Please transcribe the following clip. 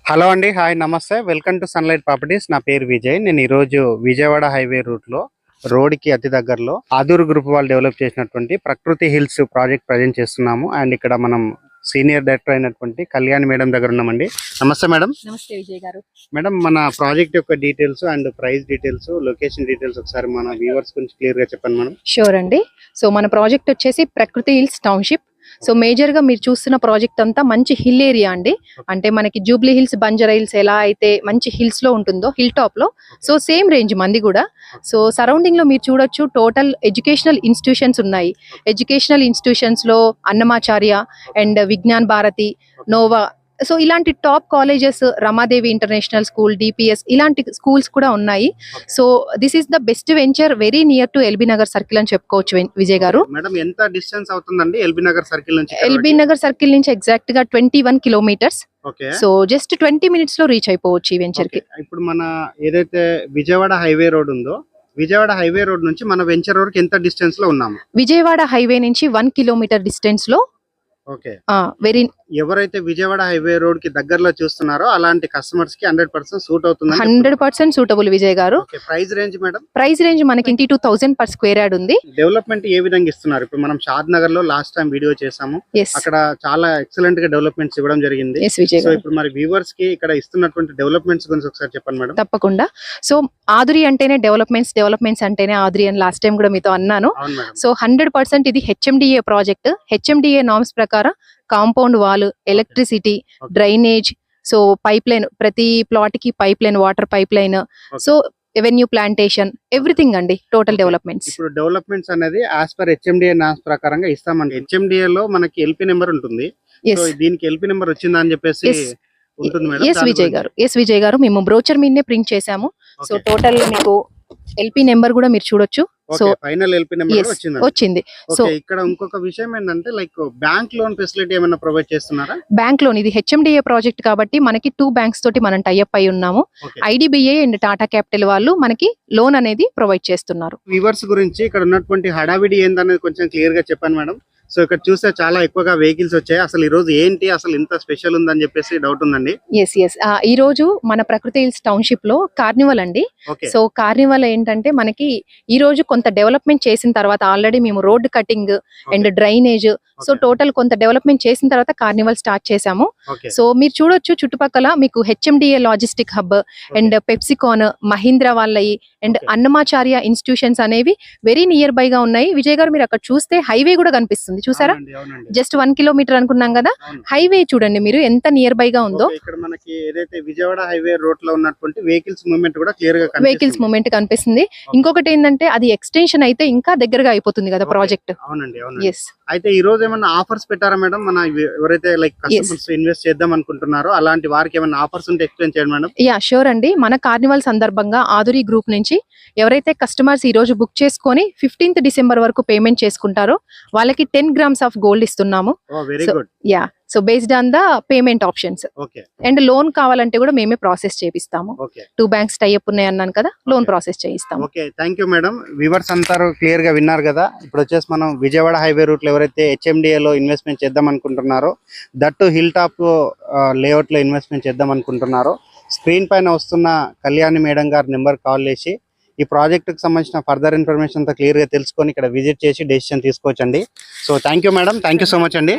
Hello అండి, hi, నమస్తే. Welcome to sunlight properties. నా పేరు విజయ్. నేను ఈరోజు విజయవాడ హైవే రూట్లో రోడ్కి అతి దగ్గరలో ఆదూరు గ్రూప్ వాళ్ళు డెవలప్ చేసినటువంటి ప్రకృతి హిల్స్ ప్రాజెక్ట్ ప్రజెంట్ చేస్తున్నాము. అండ్ ఇక్కడ మనం సీనియర్ డైరెక్టర్ అయినటువంటి కళ్యాణి మేడం దగ్గర ఉన్నామండి. నమస్తే మేడం. నమస్తే విజయ్ గారు. మేడం, మన ప్రాజెక్ట్ యొక్క details and price details, location details ఒకసారి మన వ్యూవర్స్ గురించి క్లియర్ గా చెప్పండి మేడం. షూర్ అండి. సో మన ప్రాజెక్ట్ వచ్చేసి ప్రకృతి హిల్స్ టౌన్షిప్. సో మేజర్ గా మీరు చూస్తున్న ప్రాజెక్ట్ అంతా మంచి హిల్ ఏరియా అండి. అంటే మనకి జూబ్లీ హిల్స్, బంజారా హిల్స్ ఎలా అయితే మంచి హిల్స్ లో ఉంటుందో, హిల్ టాప్ లో, సో సేమ్ రేంజ్ మంది కూడా. సో సరౌండింగ్ లో మీరు చూడొచ్చు టోటల్ ఎడ్యుకేషనల్ ఇన్స్టిట్యూషన్స్ ఉన్నాయి. ఎడ్యుకేషనల్ ఇన్స్టిట్యూషన్స్ లో Annamacharya and Vignan Bharati, Nova, so ఇలాంటి top colleges, Ramadevi international school, DPS, ఇలాంటి స్కూల్స్ కూడా ఉన్నాయి. So this is the best venture, very near to LB Nagar circle అని చెప్పుకోవచ్చు విజయ్ గారు. మేడం, ఎంత డిస్టెన్స్ అవుతుందండి ఎల్బీ నగర్ సర్కిల్ నుంచి? ఎల్బీ నగర్ సర్కిల్ నుంచి ఎగ్జాక్ట్ గా 21 కిలోమీటర్స్. సో జస్ట్ 20 మినిట్స్ లో రీచ్ అయిపోవచ్చు ఈ వెంచర్ కి. ఇప్పుడు మన ఏదైతే విజయవాడ హైవే రోడ్ ఉందో, విజయవాడ హైవే రోడ్ నుంచి మన వెంచర్ వరకు ఎంత డిస్టెన్స్ లో ఉన్నాము? విజయవాడ హైవే నుంచి 1 కిలోమీటర్ డిస్టెన్స్ లో. వెరీ ఎవరైతే విజయవాడ హైవే రోడ్ కి దగ్గరలో చూస్తున్నారో అలాంటి కస్టమర్స్ కి 100% సూట్ అవుతుంది. 100% సూటబుల్ విజయ్ గారు. Price range madam? Price range మనకి 22,000 పర్ స్క్వేర్ యార్డ్ ఉంది. డెవలప్మెంట్ ఏ విధంగా ఇస్తున్నారు? ఇప్పుడు మనం షాద్ నగర్ లో లాస్ట్ టైం వీడియో చేసాము, అక్కడ చాలా ఎక్సలెంట్ గా డెవలప్మెంట్స్ ఇవ్వడం జరిగింది. సో ఇప్పుడు మరి వ్యూవర్స్ కి ఇక్కడ ఇస్తున్నటువంటి డెవలప్మెంట్స్ గురించి ఒకసారి చెప్పండి మేడం. తప్పకుండా. సో ఆదురి అంటేనే డెవలప్మెంట్స్ అంటేనే ఆదురి అని లాస్ట్ టైం కూడా మీతో అన్నాను. సో 100% ఇది హెచ్ఎండిఏ ప్రాజెక్ట్. హెచ్ఎండిఏ నార్మ్స్ ప్రకారం compound wall, electricity, drainage, so pipe line, ప్రతి ప్లాట్ కి pipe line, water pipe line, so avenue plantation, everything అండి. Total developments. ఇప్పుడు డెవలప్మెంట్స్ అనేది యాజ్ పర్ హెచ్ఎండిఏ నామ్స్ ప్రకారంగా ఇస్తామండి. హెచ్ఎండిఏ లో మనకి ఎల్పీ నెంబర్ ఉంటుంది. దీనికి ఎల్పీ నెంబర్ వచ్చిందా అని చెప్పేసి ఉంటుంది మేడం. ఎస్ విజయ్ గారు, మేము బ్రోచర్ మీదనే ప్రింట్ చేసాము. సో టోటల్ మీకు ఎల్పీ నెంబర్ కూడా మీరు చూడొచ్చు. సో ఫైనల్ ఎల్పీ నెంబర్ వచ్చింది. సో ఇక్కడ ఇంకొక విషయం ఏంటంటే, లైక్ బ్యాంక్ లోన్ ఫెసిలిటీ ఏమైనా ప్రొవైడ్ చేస్తున్నారా? బ్యాంక్ లోన్, ఇది హెచ్ఎండిఏ ప్రాజెక్ట్ కాబట్టి మనకి 2 బ్యాంక్స్ తోటి మనం టైఅప్ అయి ఉన్నాము. ఐడిబిఐ అండ్ టాటా క్యాపిటల్ వాళ్ళు మనకి లోన్ అనేది ప్రొవైడ్ చేస్తున్నారు. వ్యూవర్స్ గురించి ఇక్కడ ఉన్నటువంటి హడావిడి ఏందనేది కొంచెం క్లియర్ గా చెప్పాను మేడం. సో ఇక్కడ చూస్తే చాలా ఎక్కువగా వెహికల్స్ వచ్చాయి. అసలు ఈ రోజు ఏంటి, అసలు ఇంత స్పెషల్ ఉందని చెప్పేసి డౌట్ ఉందండి. ఎస్ ఈ రోజు మన ప్రకృతి హిల్స్ టౌన్షిప్ లో కార్నివల్ అండి. సో కార్నివల్ ఏంటంటే మనకి ఈ రోజు కొంత డెవలప్మెంట్ చేసిన తర్వాత, ఆల్రెడీ మేము road cutting and drainage, so total కొంత డెవలప్మెంట్ చేసిన తర్వాత కార్నివల్ స్టార్ట్ చేసాము. సో మీరు చూడొచ్చు చుట్టుపక్కల మీకు HMDA logistic hub and PepsiCo, Mahindra వాళ్ళయి అండ్ అన్నమాచార్య ఇన్స్టిట్యూషన్స్ అనేవి వెరీ నియర్ బై గా ఉన్నాయి. విజయ్ గారు, మీరు అక్కడ చూస్తే హైవే కూడా కనిపిస్తుంది, చూసారా? జస్ట్ 1 కిలోమీటర్ అనుకున్నాం కదా, హైవే చూడండి మీరు ఎంత నియర్ బై గా ఉందో. ఇక్కడ మనకి ఏదైతే విజయవాడ హైవే రోడ్ లో ఉన్నటువంటి వెహికల్స్ మూవ్మెంట్ కూడా క్లియర్ గా వెహికల్స్ మూవ్మెంట్ కనిపిస్తుంది. ఇంకొకటి ఏంటంటే అది ఎక్స్టెన్షన్ అయితే ఇంకా దగ్గరగా అయిపోతుంది కదా ప్రాజెక్ట్. అవునండి. అయితే ఈ రోజు ఏమైనా ఆఫర్స్ పెట్టారా మేడం? మన ఎవరైతే లైక్ కస్టమర్స్ ఇన్వెస్ట్ చేద్దాం అనుకుంటున్నారో అలాంటి వారికి ఏమైనా ఆఫర్స్ ఉంటే ఎక్స్ప్లెయిన్ చేయండి మేడం. యా షూర్ అండి. మన కార్నివల్ సందర్భంగా ఆదురి గ్రూప్ నుంచి ఎవరైతే కస్టమర్స్ ఈ రోజు బుక్ చేసుకొని 15th డిసెంబర్ వరకు పేమెంట్ చేసుకుంటారో వాళ్ళకి 10 grams ఆఫ్ గోల్డ్ ఇస్తున్నాము. Yeah, so based on the payment options. And loan కావాలంటే కూడా మేమే ప్రాసెస్ చేపిస్తాము. 2 బ్యాంక్స్ టైఅప్ ఉన్నాయి అన్నాను కదా, లోన్ ప్రాసెస్ చేయిస్తాము. Thank you madam. వ్యూవర్స్ అంతా క్లియర్ గా విన్నారు కదా. ఇప్పుడు వచ్చేసి మనం విజయవాడ హైవే రూట్ లో ఎవరైతే హెచ్ఎండిఏ లో ఇన్వెస్ట్మెంట్ చేద్దాం అనుకుంటున్నారో, దట్టు హిల్ టాప్ లేఅవుట్ లో ఇన్వెస్ట్మెంట్ చేద్దాం అనుకుంటున్నారో, స్క్రీన్ పైన వస్తున్న కళ్యాణి మేడం గారి నెంబర్ కాల్ చేసి ఈ ప్రాజెక్ట్ కి సంబంధించిన ఫర్దర్ ఇన్ఫర్మేషన్ అంతా క్లియర్ గా తెలుసుకొని ఇక్కడ విజిట్ చేసి డెసిషన్ తీసుకోవచ్చండి. So thank you madam. Thank you so much అండి.